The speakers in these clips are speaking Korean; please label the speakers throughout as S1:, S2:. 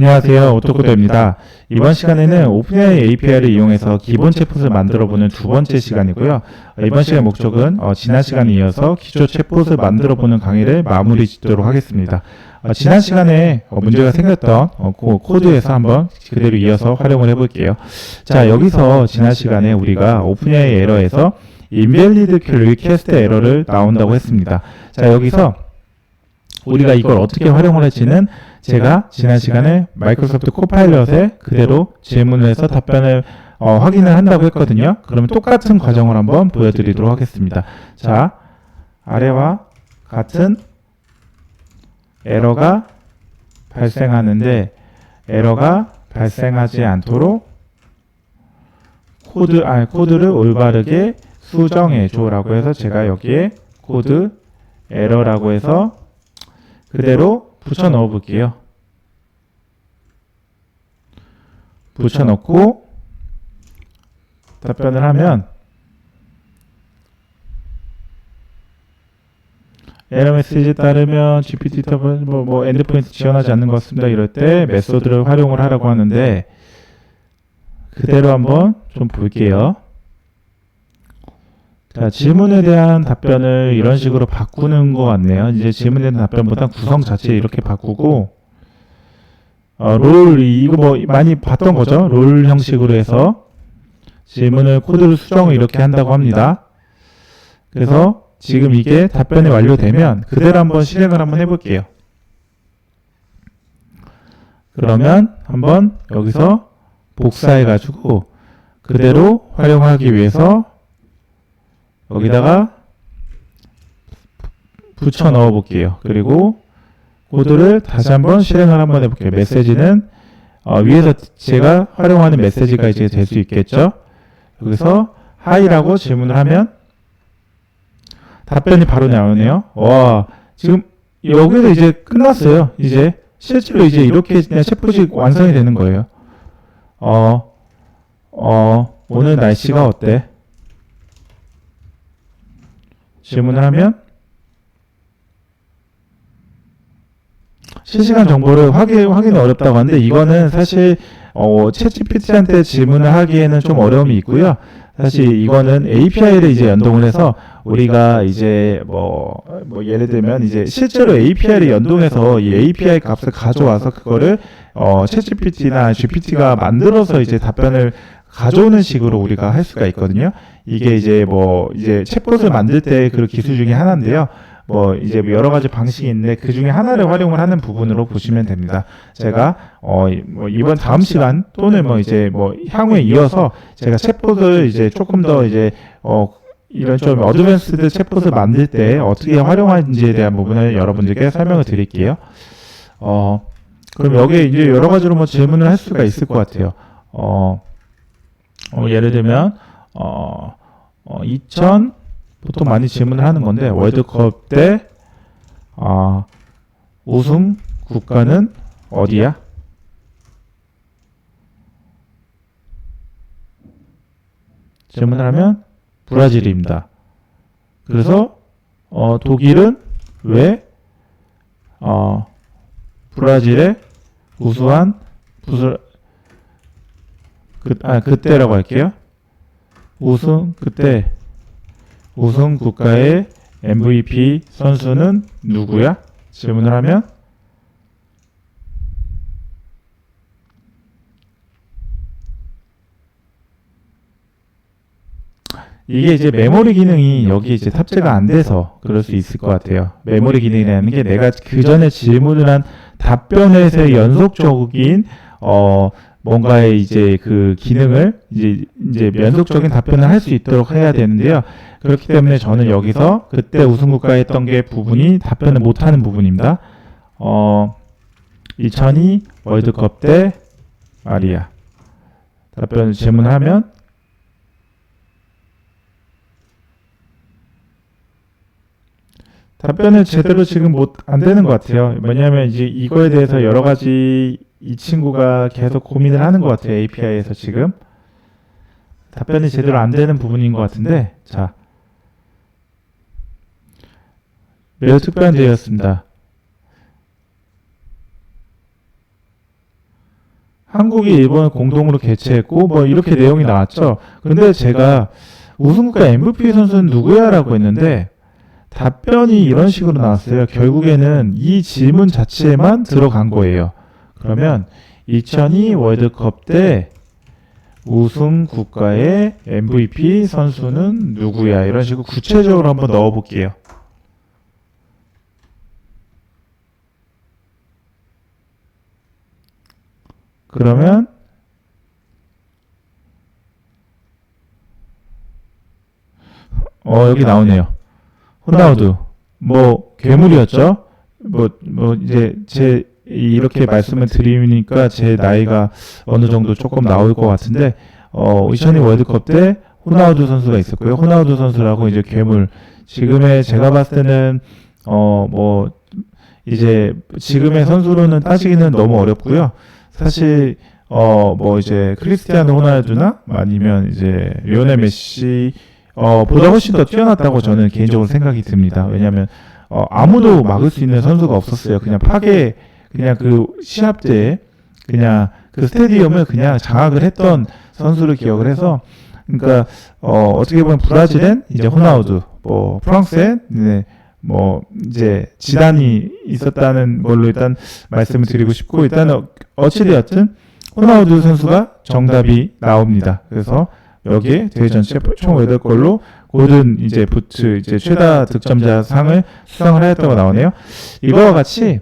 S1: 안녕하세요. 오토코더입니다. 이번 시간에는 오픈AI API를 이용해서 기본 챗봇을 만들어보는 두 번째 시간이고요. 이번 시간의 목적은 지난 시간에 이어서 기초 챗봇을 만들어보는 강의를 마무리 짓도록 하겠습니다. 지난 시간에 문제가 생겼던 코드에서 한번 그대로 이어서 활용을 해볼게요. 자, 여기서 지난 시간에 우리가 오픈AI 에러에서 invalid request 에러를 나온다고 했습니다. 자, 여기서 우리가 이걸 어떻게 활용을 할지는 제가 지난 시간에 마이크로소프트 코파일럿에 그대로 질문을 해서 답변을 확인을 한다고 했거든요. 그러면 똑같은 과정을 한번 보여드리도록 하겠습니다. 자, 아래와 같은 에러가 발생하는데 에러가 발생하지 않도록 코드를 올바르게 수정해줘 라고 해서 제가 여기에 코드 에러라고 해서 그대로 붙여 넣어 볼게요. 붙여 넣고 답변을 하면 에러 메시지에 따르면 GPT 탑은 엔드포인트 지원하지 않는 것 같습니다. 이럴 때 메소드를 활용을 하라고 하는데 그대로 한번 좀 볼게요. 자, 질문에 대한 답변을 이런 식으로 바꾸는 것 같네요. 이제 질문에 대한 답변보다 구성 자체 이렇게 바꾸고 이거 많이 봤던 거죠. 롤 형식으로 해서 질문을 코드를 수정을 이렇게 한다고 합니다. 그래서 지금 이게 답변이 완료되면 그대로 한번 실행을 한번 해볼게요. 그러면 한번 여기서 복사해가지고 그대로 활용하기 위해서 여기다가 붙여 넣어 볼게요. 그리고 코드를 다시 한번 실행을 한번 해볼게요. 메시지는 위에서 제가 활용하는 메시지가 이제 될 수 있겠죠. 여기서 하이라고 질문을 하면 답변이 바로 나오네요. 와, 지금 여기서 이제 끝났어요. 이제 실제로 이제 이렇게 그냥 챗봇이 완성이 되는 거예요. 오늘 날씨가 어때? 질문을 하면 실시간 정보를 확인이 어렵다고 하는데 이거는 사실 챗GPT한테 질문을 하기에는 좀 어려움이 있고요. 사실 이거는 API를 이제 연동을 해서 우리가 이제 예를 들면 이제 실제로 API를 연동해서 이 API 값을 가져와서 그거를 챗GPT나 GPT가 만들어서 이제 답변을 가져오는 식으로 우리가 할 수가 있거든요. 이게 이제 이제 챗봇을 만들 때 그 기술 중에 하나인데요. 이제 여러 가지 방식이 있는데 그 중에 하나를 활용을 하는 부분으로 보시면 됩니다. 제가 이번 다음 시간 또는 이제 향후에 이어서 제가 챗봇을 이제 조금 더 이제 이런 좀 어드밴스드 챗봇을 만들 때 어떻게 활용하는지에 대한 부분을 여러분들께 설명을 드릴게요. 그럼 여기에 이제 여러 가지로 질문을 할 수가 있을 것 같아요. 예를 들면 보통 많이 질문을 하는 건데 월드컵 때 우승 국가는 어디야? 질문을 하면 브라질입니다. 그래서 독일은 왜 브라질에 우수한 그때라고 할게요. 그때 우승 국가의 MVP 선수는 누구야? 질문을 하면 이게 이제 메모리 기능이 여기 이제 탑재가 안 돼서 그럴 수 있을 것 같아요. 메모리 기능이라는 게 내가 그 전에 질문을 한 답변에서의 연속적인 뭔가의 이제 그 기능을 이제 연속적인 답변을 할 수 있도록 해야 되는데요. 그렇기 때문에 저는 여기서 그때 우승국가 했던 게 부분이 답변을 못하는 부분입니다. 2002 월드컵 때 말이야. 답변을 질문을 하면 답변을 제대로 지금 안 되는 것 같아요. 뭐냐면 이제 이거에 대해서 여러 가지 이 친구가 계속 고민을 하는 것 같아요. API에서 지금 답변이 제대로 안 되는 부분인 것 같은데, 자, 매우 특별한 대회였습니다. 한국이 일본을 공동으로 개최했고 뭐 이렇게 내용이 나왔죠. 근데 제가 우승국가 MVP 선수는 누구야? 라고 했는데 답변이 이런 식으로 나왔어요. 결국에는 이 질문 자체에만 들어간 거예요. 그러면 2002 월드컵 때 우승 국가의 MVP 선수는 누구야? 이런 식으로 구체적으로 한번 넣어볼게요. 그러면 여기 나오네요. 호나우두. 뭐 괴물이었죠. 뭐 이제 제 이렇게 말씀을 드리니까 제 나이가 어느 정도 조금 나올 것 같은데 2002 월드컵 때 호나우두 선수가 있었고요. 호나우두 선수라고 이제 괴물. 지금의 제가 봤을 때는 뭐 이제 지금의 선수로는 따지기는 너무 어렵고요. 사실 뭐 이제 크리스티아노 호날두나 아니면 이제 리오넬 메시 보다 훨씬 더 뛰어났다고 저는 개인적으로 생각이 듭니다. 왜냐하면 아무도 막을 수 있는 선수가 없었어요. 그냥 그냥 그 시합 때 그냥 그 스테디움을 그냥 장악을 했던 선수를 기억을 해서, 그러니까 어떻게 보면 브라질엔 이제 호나우두, 뭐 프랑스엔 뭐 이제 지단이 있었다는 걸로 일단 말씀을 드리고 싶고, 일단 어찌되었든 호나우두 선수가 정답이 나옵니다. 그래서 여기에 대회 전체 총 8골로 골든 이제 부트 이제 최다 득점자 상을 수상을 하였다고 나오네요. 이거와 같이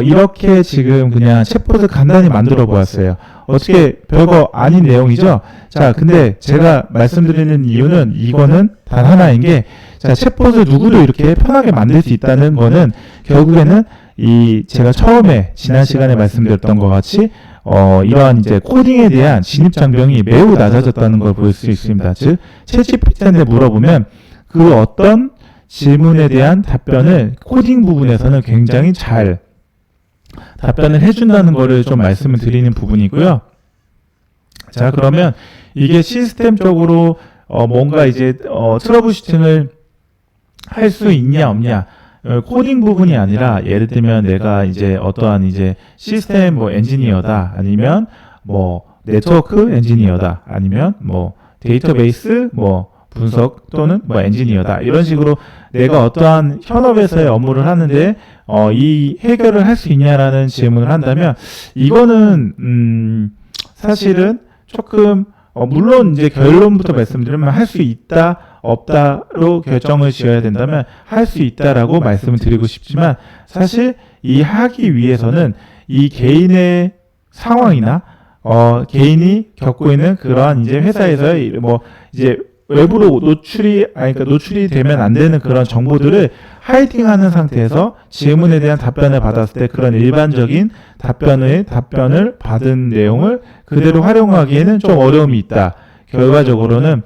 S1: 이렇게 지금 그냥 챗봇을 간단히 만들어 보았어요. 어떻게 별거 아닌 내용이죠? 자, 근데 제가 말씀드리는 이유는 이거는 단 하나인 게, 자, 챗봇을 누구도 이렇게 편하게 만들 수 있다는 거는 결국에는 제가 처음에 지난 시간에 말씀드렸던 것 같이 이러한 이제 코딩에 대한 진입 장벽이 매우 낮아졌다는 걸 볼 수 있습니다. 즉, 챗GPT한테 물어보면 그 어떤 질문에 대한 답변을 코딩 부분에서는 굉장히 잘 답변을 해준다는 거를 좀 말씀을 드리는 부분이고요. 자, 그러면 이게 시스템적으로 뭔가 이제 트러블 슈팅을 할 수 있냐 없냐, 코딩 부분이 아니라, 예를 들면 내가 이제 어떠한 이제 시스템 뭐 엔지니어다, 아니면 뭐 네트워크 엔지니어다, 아니면 뭐 데이터베이스 뭐 분석 또는 뭐 엔지니어다, 이런 식으로 내가 어떠한 현업에서의 업무를 하는데 이 해결을 할 수 있냐라는 질문을 한다면, 이거는 사실은 조금 물론 이제 결론부터 말씀드리면 할 수 있다 없다로 결정을 지어야 된다면 할 수 있다라고 말씀을 드리고 싶지만, 사실 이 하기 위해서는 이 개인의 상황이나 개인이 겪고 있는 그러한 이제 회사에서의 뭐 이제 외부로 노출이 되면 안 되는 그런 정보들을 하이딩하는 상태에서 질문에 대한 답변을 받았을 때 그런 일반적인 답변을 받은 내용을 그대로 활용하기에는 좀 어려움이 있다. 결과적으로는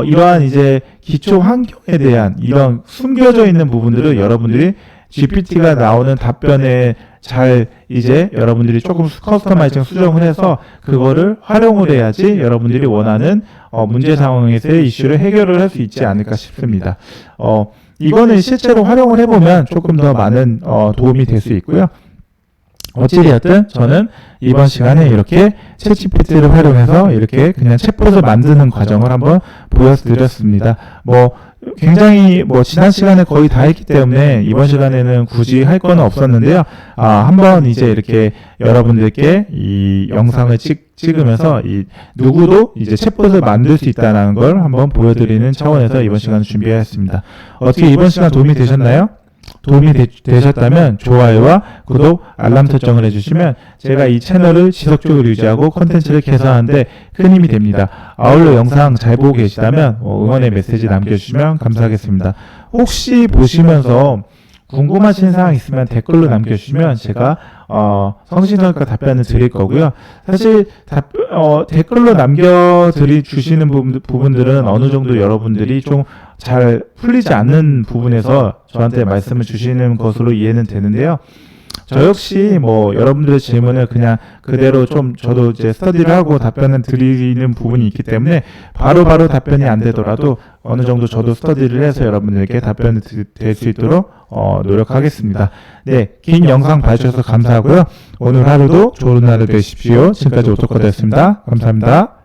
S1: 이러한 이제 기초 환경에 대한 이런 숨겨져 있는 부분들을 여러분들이 GPT가 나오는 답변에 잘 이제 여러분들이 조금 커스터마이징 수정을 해서 그거를 활용을 해야지 여러분들이 원하는 문제 상황에서의 이슈를 해결을 할 수 있지 않을까 싶습니다. 이거는 실제로 활용을 해보면 조금 더 많은 도움이 될 수 있고요. 어찌되었든 저는 이번 시간에 이렇게 챗GPT를 활용해서 이렇게 그냥 챗봇을 만드는 과정을 한번 보여드렸습니다. 뭐 굉장히 뭐 지난 시간에 거의 다 했기 때문에 이번 시간에는 굳이 할 거는 없었는데요. 한번 이제 이렇게 여러분들께 이 영상을 찍으면서 누구도 이제 챗봇을 만들 수 있다는 걸 한번 보여드리는 차원에서 이번 시간을 준비하였습니다. 어떻게 이번 시간 도움이 되셨나요? 도움이 되셨다면 좋아요와 구독, 알람 설정을 해주시면 제가 이 채널을 지속적으로 유지하고 콘텐츠를 개선하는데 큰 힘이 됩니다. 아울러 영상 잘 보고 계시다면 응원의 메시지 남겨주시면 감사하겠습니다. 혹시 보시면서 궁금하신 사항 있으면 댓글로 남겨주시면 제가 성실하게 답변을 드릴 거고요. 사실 댓글로 남겨주시는 부분들은 어느 정도 여러분들이 좀 잘 풀리지 않는 부분에서 저한테 말씀을 주시는 것으로 이해는 되는데요. 저 역시 뭐 여러분들의 질문을 그냥 그대로 좀 저도 이제 스터디를 하고 답변을 드리는 부분이 있기 때문에 바로바로 답변이 안 되더라도 어느 정도 저도 스터디를 해서 여러분들에게 답변이 될 수 있도록 노력하겠습니다. 네, 긴 영상 봐주셔서 감사하고요. 오늘 하루도 좋은 하루 되십시오. 지금까지 오토커드였습니다. 감사합니다.